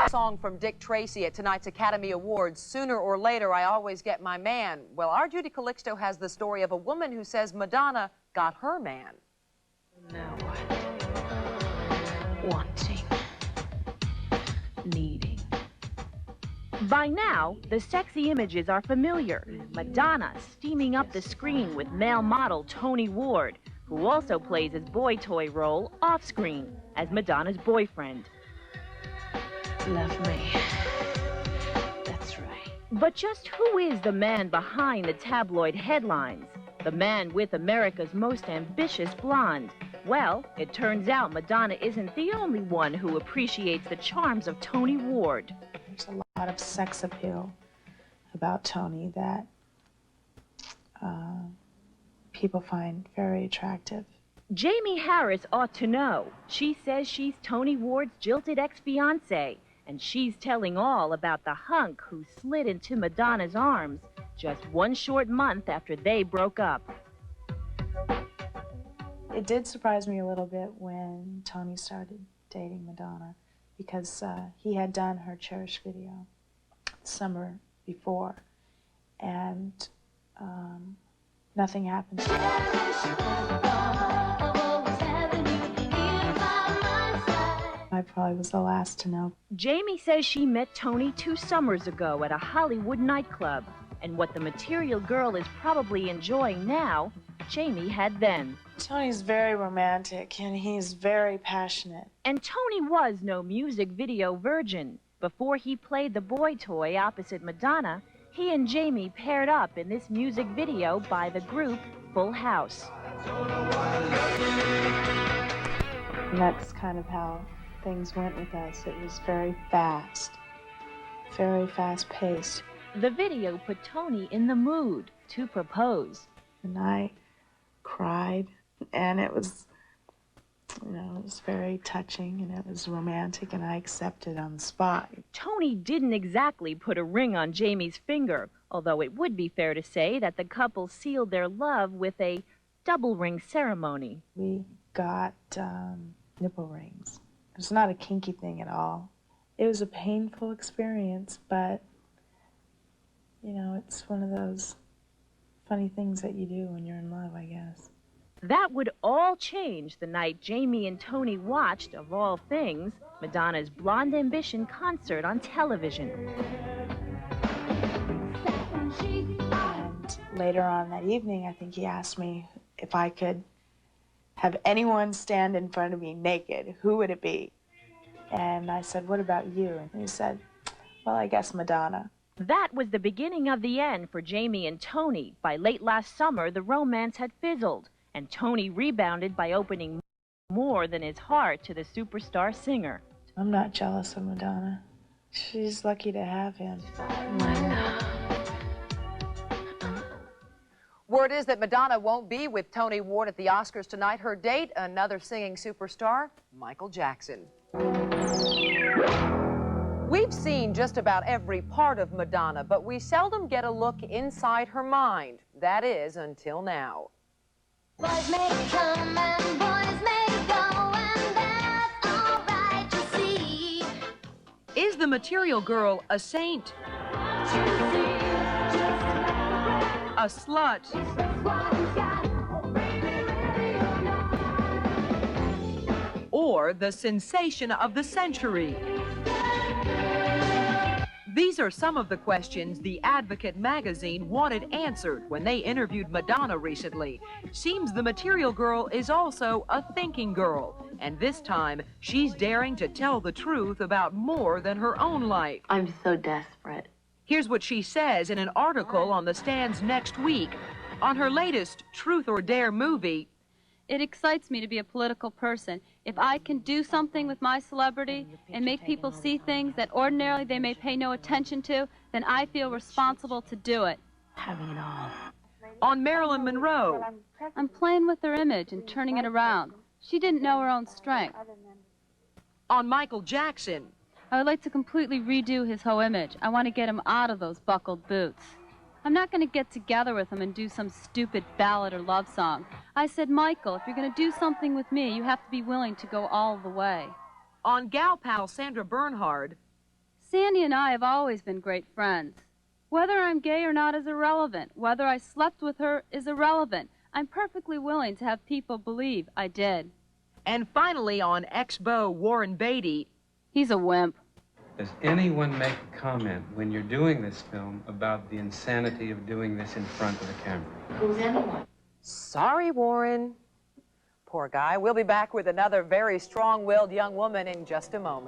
Song from Dick Tracy at tonight's Academy Awards, Sooner or Later I Always Get My Man. Well, our Judy Calixto has the story of a woman who says Madonna got her man. Now wanting, needing. By now, the sexy images are familiar. Madonna steaming up the screen with male model Tony Ward, who also plays his boy toy role off-screen as Madonna's boyfriend. Love me. That's right. But just who is the man behind the tabloid headlines? The man with America's most ambitious blonde? Well, it turns out Madonna isn't the only one who appreciates the charms of Tony Ward. There's a lot of sex appeal about Tony that people find very attractive. Jamie Harris ought to know. She says she's Tony Ward's jilted ex-fiancé, and she's telling all about the hunk who slid into Madonna's arms just one short month after they broke up. It did surprise me a little bit when Tony started dating Madonna, because he had done her Cherish video the summer before, and nothing happened. I probably was the last to know. Jamie says she met Tony 2 summers ago at a Hollywood nightclub, and what the material girl is probably enjoying now, Jamie had then. Tony's very romantic, and he's very passionate. And Tony was no music video virgin. Before he played the boy toy opposite Madonna, he and Jamie paired up in this music video by the group Full House. And that's kind of how things went with us. It was very fast-paced. The video put Tony in the mood to propose. And I cried, and it was, you know, it was very touching, and it was romantic, and I accepted on the spot. Tony didn't exactly put a ring on Jamie's finger, although it would be fair to say that the couple sealed their love with a double ring ceremony. We got nipple rings. It's not a kinky thing at all. It was a painful experience, but, you know, it's one of those funny things that you do when you're in love, I guess. That would all change the night Jamie and Tony watched, of all things, Madonna's Blonde Ambition concert on television. And later on that evening, I think he asked me if I could have anyone stand in front of me naked, who would it be? And I said, what about you? And he said, well, I guess Madonna. That was the beginning of the end for Jamie and Tony. By late last summer, the romance had fizzled, and Tony rebounded by opening more than his heart to the superstar singer. I'm not jealous of Madonna. She's lucky to have him. Word is that Madonna won't be with Tony Ward at the Oscars tonight. Her date, another singing superstar, Michael Jackson. We've seen just about every part of Madonna, but we seldom get a look inside her mind. That is, until now. Boys may come and boys may go, and that's all right to see. Is the material girl a saint? A slut? Or the sensation of the century? These are some of the questions The Advocate magazine wanted answered when they interviewed Madonna recently. Seems the material girl is also a thinking girl, and this time she's daring to tell the truth about more than her own life. I'm so desperate. Here's what she says in an article on the stands next week on her latest Truth or Dare movie. It excites me to be a political person. If I can do something with my celebrity and make people see things that ordinarily they may pay no attention to, then I feel responsible to do it. Having it all. On Marilyn Monroe. I'm playing with her image and turning it around. She didn't know her own strength. On Michael Jackson. I would like to completely redo his whole image. I want to get him out of those buckled boots. I'm not going to get together with him and do some stupid ballad or love song. I said, Michael, if you're going to do something with me, you have to be willing to go all the way. On gal pal Sandra Bernhard. Sandy and I have always been great friends. Whether I'm gay or not is irrelevant. Whether I slept with her is irrelevant. I'm perfectly willing to have people believe I did. And finally, on ex-beau Warren Beatty, he's a wimp. Does anyone make a comment when you're doing this film about the insanity of doing this in front of the camera? Who's anyone? Sorry, Warren. Poor guy. We'll be back with another very strong-willed young woman in just a moment.